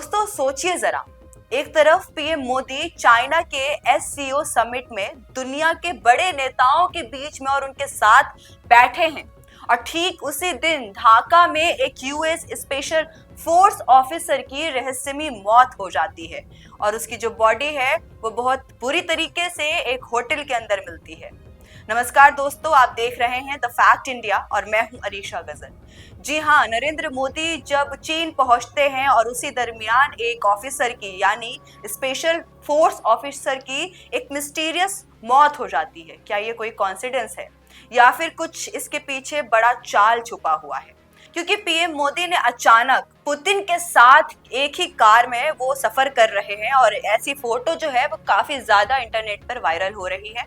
दोस्तों सोचिए जरा, एक तरफ पीएम मोदी चाइना के एससीओ समिट में दुनिया के बड़े नेताओं के बीच में और उनके साथ बैठे हैं और ठीक उसी दिन ढाका में एक यूएस स्पेशल फोर्स ऑफिसर की रहस्यमयी मौत हो जाती है और उसकी जो बॉडी है वो बहुत बुरी तरीके से एक होटल के अंदर मिलती है। नमस्कार दोस्तों, आप देख रहे हैं द फैक्ट इंडिया और मैं हूं अरीशा गजल। जी हाँ, नरेंद्र मोदी जब चीन पहुंचते हैं और उसी दरमियान एक ऑफिसर की यानी स्पेशल फोर्स ऑफिसर की एक मिस्टीरियस मौत हो जाती है। क्या ये कोई कॉन्सिडेंस है या फिर कुछ इसके पीछे बड़ा चाल छुपा हुआ है? क्योंकि पीएम मोदी ने अचानक पुतिन के साथ एक ही कार में वो सफर कर रहे हैं और ऐसी फोटो जो है वो काफी ज्यादा इंटरनेट पर वायरल हो रही है।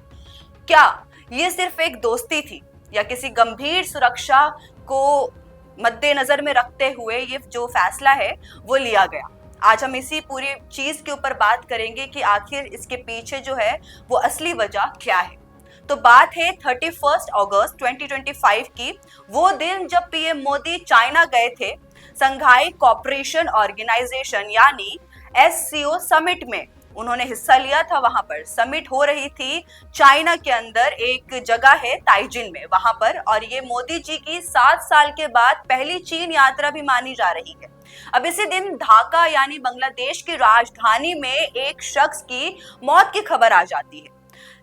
क्या ये सिर्फ एक दोस्ती थी या किसी गंभीर सुरक्षा को मद्देनजर में रखते हुए ये जो फैसला है वो लिया गया? आज हम इसी पूरी चीज के ऊपर बात करेंगे कि आखिर इसके पीछे जो है वो असली वजह क्या है। तो बात है 31 अगस्त 2025 की, वो दिन जब पीएम मोदी चाइना गए थे संघाई कोऑपरेशन ऑर्गेनाइजेशन यानी एससीओ समिट में। उन्होंने हिस्सा लिया था। वहां पर समिट हो रही थी चाइना के अंदर, एक जगह है ताइजिन में वहां पर, और ये मोदी जी की 7 साल के बाद पहली चीन यात्रा भी मानी जा रही है। अब इसी दिन ढाका यानी बांग्लादेश की राजधानी में एक शख्स की मौत की खबर आ जाती है।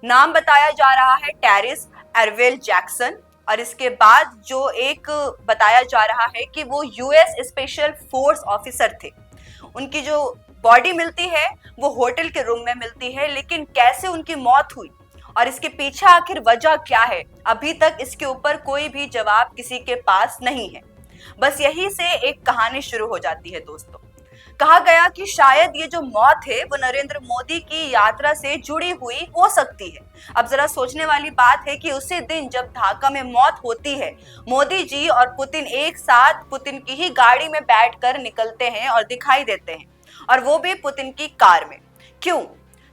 नाम बताया जा रहा है टेरिस एरवेल जैक्सन, और इसके बाद जो एक बताया जा रहा है कि वो यूएस स्पेशल फोर्स ऑफिसर थे। उनकी जो बॉडी मिलती है वो होटल के रूम में मिलती है, लेकिन कैसे उनकी मौत हुई और इसके पीछे आखिर वजह क्या है, अभी तक इसके ऊपर कोई भी जवाब किसी के पास नहीं है। बस यही से एक कहानी शुरू हो जाती है दोस्तों। कहा गया कि शायद ये जो मौत है वो नरेंद्र मोदी की यात्रा से जुड़ी हुई हो सकती है। अब जरा सोचने वाली बात है कि उसी दिन जब ढाका में मौत होती है, मोदी जी और पुतिन एक साथ पुतिन की ही गाड़ी में बैठकर निकलते हैं और दिखाई देते हैं, और वो भी पुतिन की कार में। क्यों?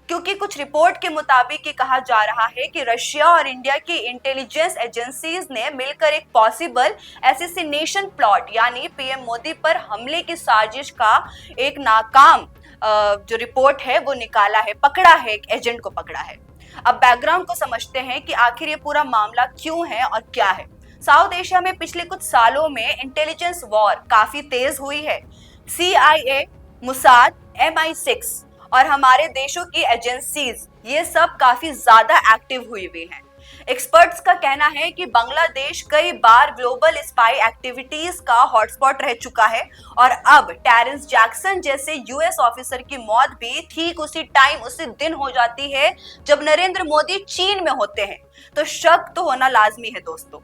क्योंकि कुछ रिपोर्ट के मुताबिक ये कहा जा रहा है कि रशिया और इंडिया की इंटेलिजेंस एजेंसीज ने मिलकर एक पॉसिबल एसेसिनेशन प्लॉट यानी पीएम मोदी पर हमले की साजिश का एक नाकाम जो रिपोर्ट है वो निकाला है, पकड़ा है, एक एजेंट को पकड़ा है। अब बैकग्राउंड को समझते हैं कि आखिर ये पूरा मामला क्यों है और क्या है। साउथ एशिया में पिछले कुछ सालों में इंटेलिजेंस वॉर काफी तेज हुई है। CIA, मुसाद, MI6 और हमारे देशों की एजेंसीज ये सब काफी ज्यादा एक्टिव हुई हैं। एक्सपर्ट्स का कहना है कि बांग्लादेश कई बार ग्लोबल स्पाई एक्टिविटीज का हॉटस्पॉट रह चुका है, और अब टेरेंस जैक्सन जैसे यूएस ऑफिसर की मौत भी ठीक उसी टाइम, उसी दिन हो जाती है जब नरेंद्र मोदी चीन में होते हैं। तो शक तो होना लाजमी है दोस्तों।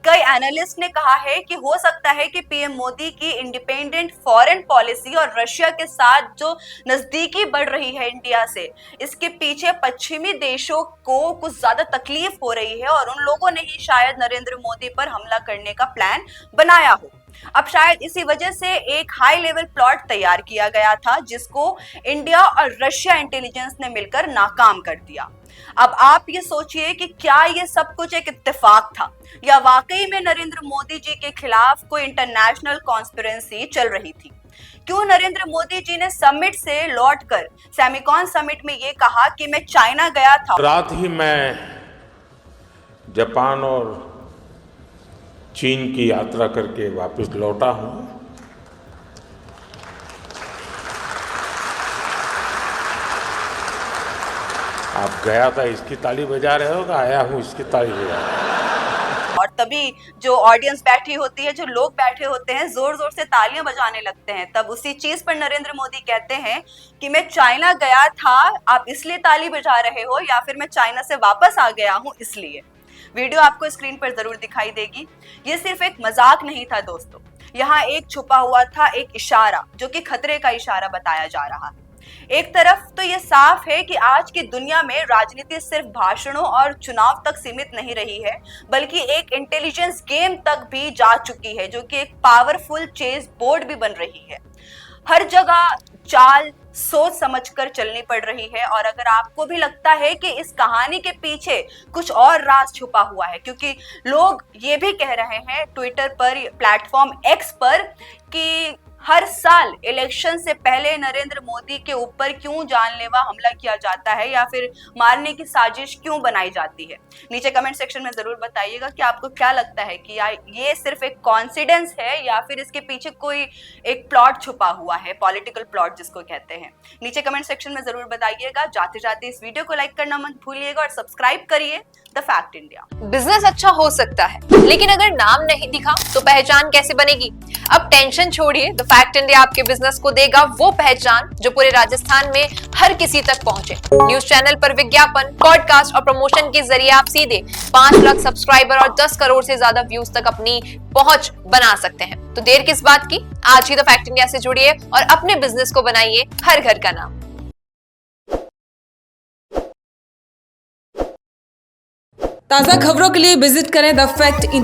कई एनालिस्ट ने कहा है कि हो सकता है कि पीएम मोदी की इंडिपेंडेंट फॉरेन पॉलिसी और रशिया के साथ जो नजदीकी बढ़ रही है इंडिया से, इसके पीछे पश्चिमी देशों को कुछ ज्यादा तकलीफ हो रही है और उन लोगों ने ही शायद नरेंद्र मोदी पर हमला करने का प्लान बनाया हो। अब शायद इसी वजह से एक हाई लेवल प्लॉट तैयार किया गया था जिसको इंडिया और रशिया इंटेलिजेंस ने मिलकर नाकाम कर दिया। अब आप ये सोचिए कि क्या ये सब कुछ एक इत्तेफाक था या वाकई में नरेंद्र मोदी जी के खिलाफ कोई इंटरनेशनल कॉन्स्पिरेसी चल रही थी? क्यों नरेंद्र मोदी जी ने समिट से लौटकर सेमिकॉन समिट में ये कहा कि मैं चाइना गया था? रात ही मैं जापान और चीन की यात्रा करके वापस लौटा हूं। आप गया था इसकी ताली बजा रहे हो, आया हूं इसकी ताली बजा रहे हो। और तभी जो ऑडियंस बैठी होती है, जो लोग बैठे होते हैं, जोर जोर से तालियां बजाने लगते हैं। तब उसी चीज पर नरेंद्र मोदी कहते हैं कि मैं चाइना गया था, आप इसलिए ताली बजा रहे हो, या फिर मैं चाइना से वापस आ गया हूं इसलिए। वीडियो आपको स्क्रीन पर जरूर दिखाई देगी। ये सिर्फ एक मजाक नहीं था दोस्तों, यहाँ एक छुपा हुआ था एक इशारा, जो कि खतरे का इशारा बताया जा रहा है। एक तरफ तो ये साफ है कि आज की दुनिया में राजनीति सिर्फ भाषणों और चुनाव तक सीमित नहीं रही है, बल्कि एक इंटेलिजेंस गेम तक भी जा चुकी है, जो कि एक पावरफुल चेस बोर्ड भी बन रही है। हर जगह चाल सोच समझकर चलनी पड़ रही है। और अगर आपको भी लगता है कि इस कहानी के पीछे कुछ और राज छुपा हुआ है, क्योंकि लोग ये भी कह रहे हैं ट्विटर पर, प्लेटफॉर्म एक्स पर, कि हर साल इलेक्शन से पहले नरेंद्र मोदी के ऊपर क्यों जानलेवा हमला किया जाता है या फिर मारने की साजिश क्यों बनाई जाती है? नीचे कमेंट सेक्शन में जरूर बताइएगा कि आपको क्या लगता है कि ये सिर्फ एक कॉन्सिडेंस है या फिर इसके पीछे कोई एक प्लॉट छुपा हुआ है, पॉलिटिकल प्लॉट जिसको कहते हैं। नीचे कमेंट सेक्शन में जरूर बताइएगा। जाते जाते इस वीडियो को लाइक करना मत भूलिएगा और सब्सक्राइब करिए द फैक्ट इंडिया। बिजनेस अच्छा हो सकता है, लेकिन अगर नाम नहीं दिखा तो पहचान कैसे बनेगी? अब टेंशन छोड़िए, द फैक्ट इंडिया आपके बिजनेस को देगा वो पहचान जो पूरे राजस्थान में हर किसी तक पहुंचे। न्यूज चैनल पर विज्ञापन, पॉडकास्ट और प्रमोशन के जरिए आप सीधे 5 लाख सब्सक्राइबर और 10 करोड़ से ज्यादा व्यूज तक अपनी पहुंच बना सकते हैं। तो देर किस बात की, आज ही द फैक्ट इंडिया से जुड़िए और अपने बिजनेस को बनाइए हर घर का नाम। ताज़ा खबरों के लिए विजिट करें द फैक्ट इंडिया